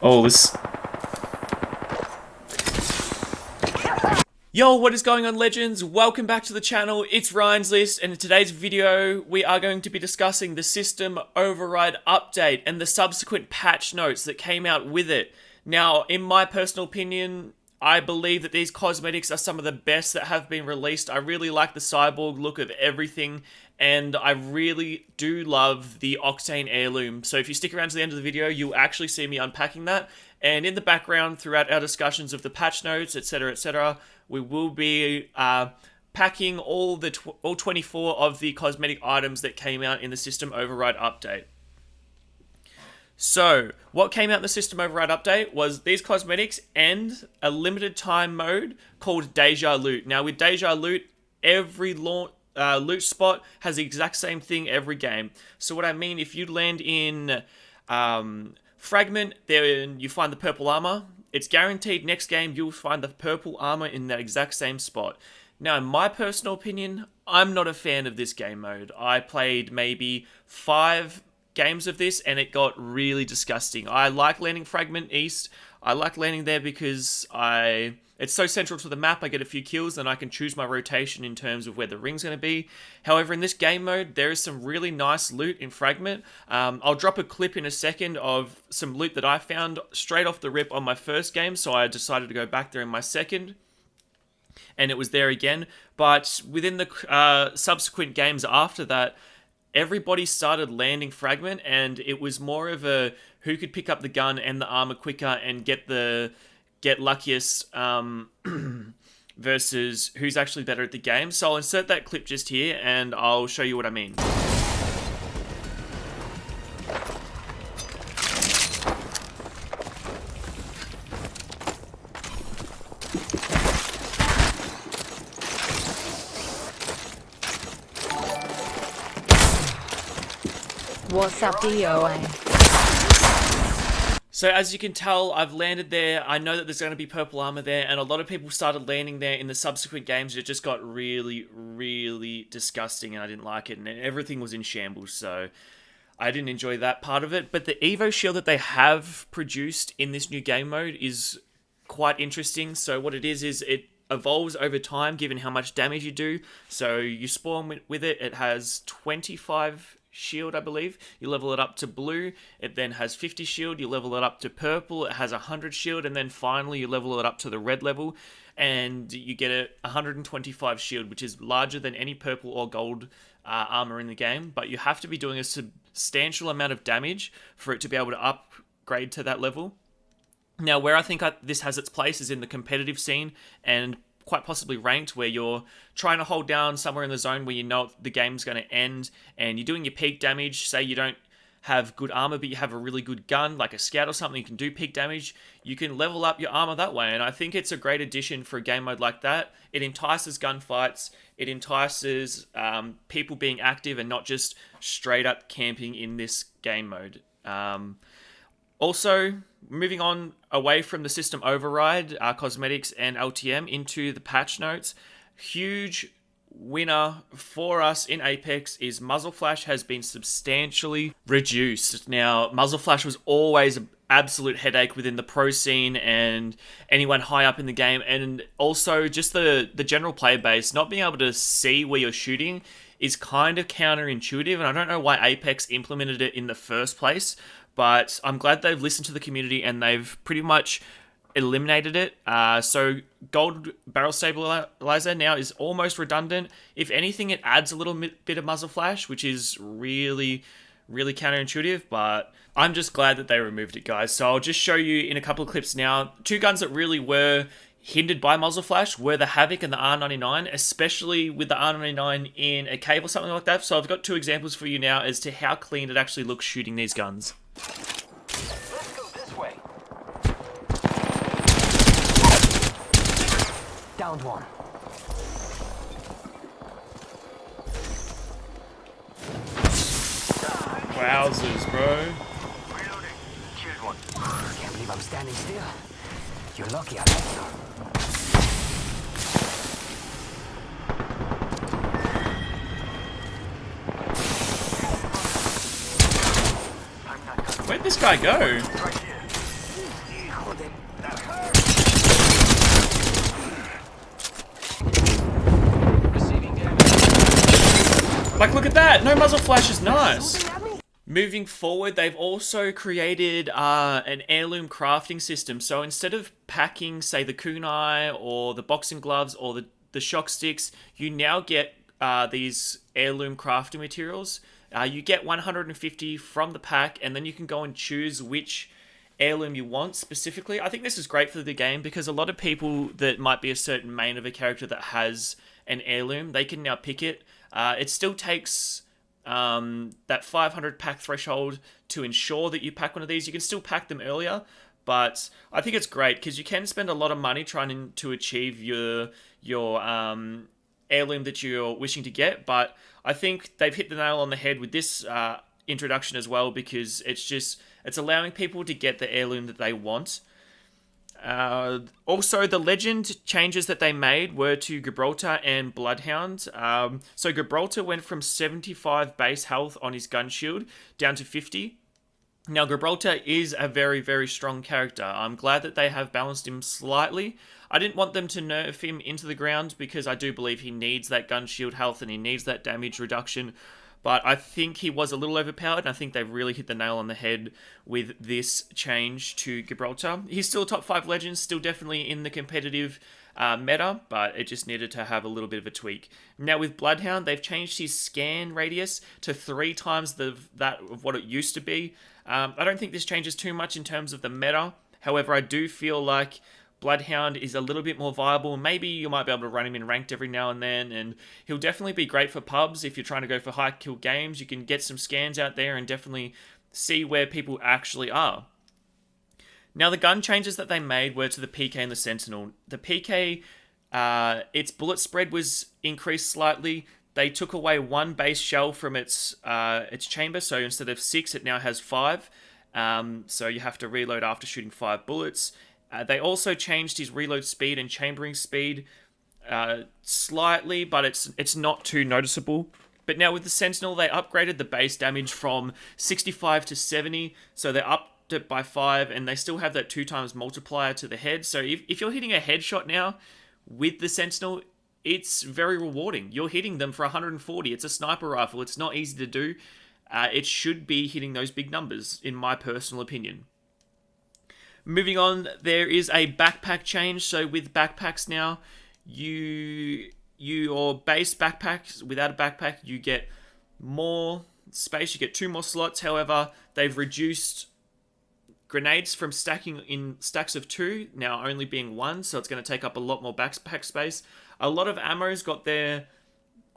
Oh, this... Yo, what is going on, legends? Welcome back to the channel. It's Ryan's List, and in today's video, we are going to be discussing the system override update and the subsequent patch notes that came out with it. Now, in my personal opinion, I believe that these cosmetics are some of the best that have been released. I really like the cyborg look of everything, and I really do love the Octane Heirloom. So if you stick around to the end of the video, you'll actually see me unpacking that. And in the background, throughout our discussions of the patch notes, etc., we will be packing all 24 of the cosmetic items that came out in the system override update. So, what came out in the system override update was these cosmetics and a limited time mode called Deja Loot. Now, with Deja Loot, every loot spot has the exact same thing every game. So what I mean, if you land in Fragment, then you find the purple armor. It's guaranteed next game you'll find the purple armor in that exact same spot. Now, in my personal opinion, I'm not a fan of this game mode. I played maybe 5 games of this and it got really disgusting. I like landing Fragment East. I like landing there because it's so central to the map. I get a few kills and I can choose my rotation in terms of where the ring's going to be. However, in this game mode, there is some really nice loot in Fragment. I'll drop a clip in a second of some loot that I found straight off the rip on my first game, so I decided to go back there in my second, and it was there again. But within the subsequent games after that, everybody started landing Fragment, and it was more of a who could pick up the gun and the armor quicker and get luckiest versus who's actually better at the game. So I'll insert that clip just here and I'll show you what I mean. What's up, DOA? So as you can tell, I've landed there. I know that there's going to be purple armor there, and a lot of people started landing there in the subsequent games. It just got really, really disgusting, and I didn't like it, and everything was in shambles, so I didn't enjoy that part of it. But the Evo shield that they have produced in this new game mode is quite interesting. So what it is it evolves over time, given how much damage you do. So you spawn with it. It has 25 shield, I believe. You level it up to blue. It then has 50 shield. You level it up to purple. It has 100 shield, and then finally you level it up to the red level, and you get a 125 shield, which is larger than any purple or gold armor in the game. But you have to be doing a substantial amount of damage for it to be able to upgrade to that level. Now, where I think this has its place is in the competitive scene, and quite possibly ranked, where you're trying to hold down somewhere in the zone where you know the game's going to end, and you're doing your peak damage. Say you don't have good armor, but you have a really good gun, like a scout or something, you can do peak damage. You can level up your armor that way, and I think it's a great addition for a game mode like that. It entices gunfights, it entices people being active and not just straight up camping in this game mode. Also, moving on away from the system override, cosmetics and LTM into the patch notes, huge winner for us in Apex is muzzle flash has been substantially reduced. Now, muzzle flash was always an absolute headache within the pro scene and anyone high up in the game, and also just the general player base. Not being able to see where you're shooting is kind of counterintuitive, and I don't know why Apex implemented it in the first place. But I'm glad they've listened to the community and they've pretty much eliminated it. So gold barrel stabilizer now is almost redundant. If anything, it adds a little bit of muzzle flash, which is really, really counterintuitive. But I'm just glad that they removed it, guys. So I'll just show you in a couple of clips now. 2 guns that really were hindered by muzzle flash were the Havoc and the R99, especially with the R99 in a cave or something like that. So I've got 2 examples for you now as to how clean it actually looks shooting these guns. Let's go this way. Downed one. Wowzers, bro. Reloading. Killed one. Can't believe I'm standing still. You're lucky I left you. Where'd this guy go? Right here. Like, look at that! No muzzle flash is nice! Moving forward, they've also created an heirloom crafting system. So instead of packing, say, the kunai or the boxing gloves or the shock sticks, you now get these heirloom crafting materials. You get 150 from the pack, and then you can go and choose which heirloom you want specifically. I think this is great for the game because a lot of people that might be a certain main of a character that has an heirloom, they can now pick it. It still takes that 500 pack threshold to ensure that you pack one of these. You can still pack them earlier, but I think it's great because you can spend a lot of money trying to achieve your heirloom that you're wishing to get, but I think they've hit the nail on the head with this introduction as well, because it's allowing people to get the heirloom that they want. Also, the legend changes that they made were to Gibraltar and Bloodhound. So Gibraltar went from 75 base health on his gun shield down to 50. Now, Gibraltar is a very, very strong character. I'm glad that they have balanced him slightly. I didn't want them to nerf him into the ground because I do believe he needs that gun shield health and he needs that damage reduction. But I think he was a little overpowered, and I think they've really hit the nail on the head with this change to Gibraltar. He's still a top 5 legend, still definitely in the competitive meta, but it just needed to have a little bit of a tweak. Now with Bloodhound, they've changed his scan radius to 3 times that of what it used to be. I don't think this changes too much in terms of the meta. However, I do feel like Bloodhound is a little bit more viable. Maybe you might be able to run him in ranked every now and then, and he'll definitely be great for pubs. If you're trying to go for high kill games, you can get some scans out there and definitely see where people actually are. Now, the gun changes that they made were to the PK and the Sentinel. The PK, its bullet spread was increased slightly. They took away 1 base shell from its chamber, so instead of 6, it now has 5. So you have to reload after shooting 5 bullets. They also changed his reload speed and chambering speed slightly, but it's not too noticeable. But now with the Sentinel, they upgraded the base damage from 65 to 70, so they upped it by 5, and they still have that 2 times multiplier to the head. So if you're hitting a headshot now with the Sentinel, it's very rewarding. You're hitting them for 140. It's a sniper rifle. It's not easy to do. It should be hitting those big numbers, in my personal opinion. Moving on, there is a backpack change. So with backpacks now, your base backpacks, without a backpack, you get more space. You get 2 more slots. However, they've reduced grenades from stacking in stacks of 2, now only being 1. So it's going to take up a lot more backpack space. A lot of ammo's got their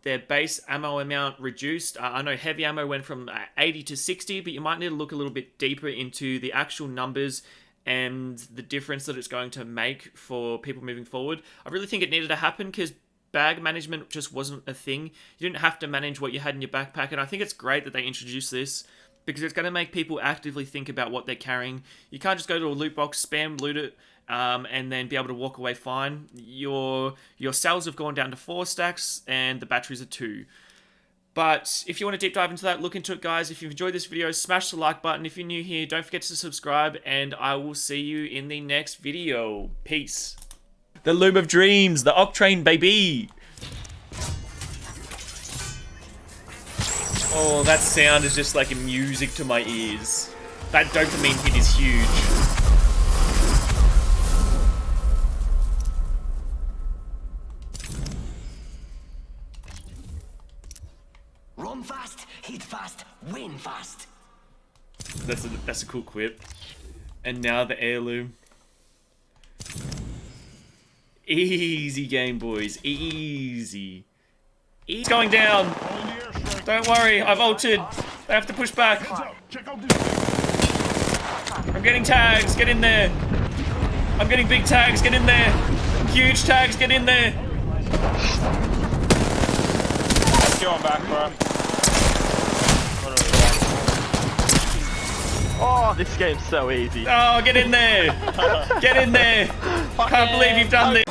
base ammo amount reduced. I know heavy ammo went from 80 to 60, but you might need to look a little bit deeper into the actual numbers and the difference that it's going to make for people moving forward. I really think it needed to happen because bag management just wasn't a thing. You didn't have to manage what you had in your backpack, and I think it's great that they introduced this because it's going to make people actively think about what they're carrying. You can't just go to a loot box, spam loot it, and then be able to walk away fine. Your cells have gone down to 4 stacks, and the batteries are 2. But if you want to deep dive into that, look into it, guys. If you've enjoyed this video, smash the like button. If you're new here, don't forget to subscribe, and I will see you in the next video. Peace. The Loom of Dreams, the Octane, baby. Oh, that sound is just like music to my ears. That dopamine hit is huge. Run fast, hit fast, win fast. That's a cool quip. And now the heirloom. Easy game, boys. Easy. He's going down. Don't worry, I've ulted. I have to push back. I'm getting tags. Get in there. I'm getting big tags. Get in there. Huge tags. Get in there. Let's go on back, bro. Oh, this game's so easy. Oh, get in there. Get in there. Can't believe you've done this.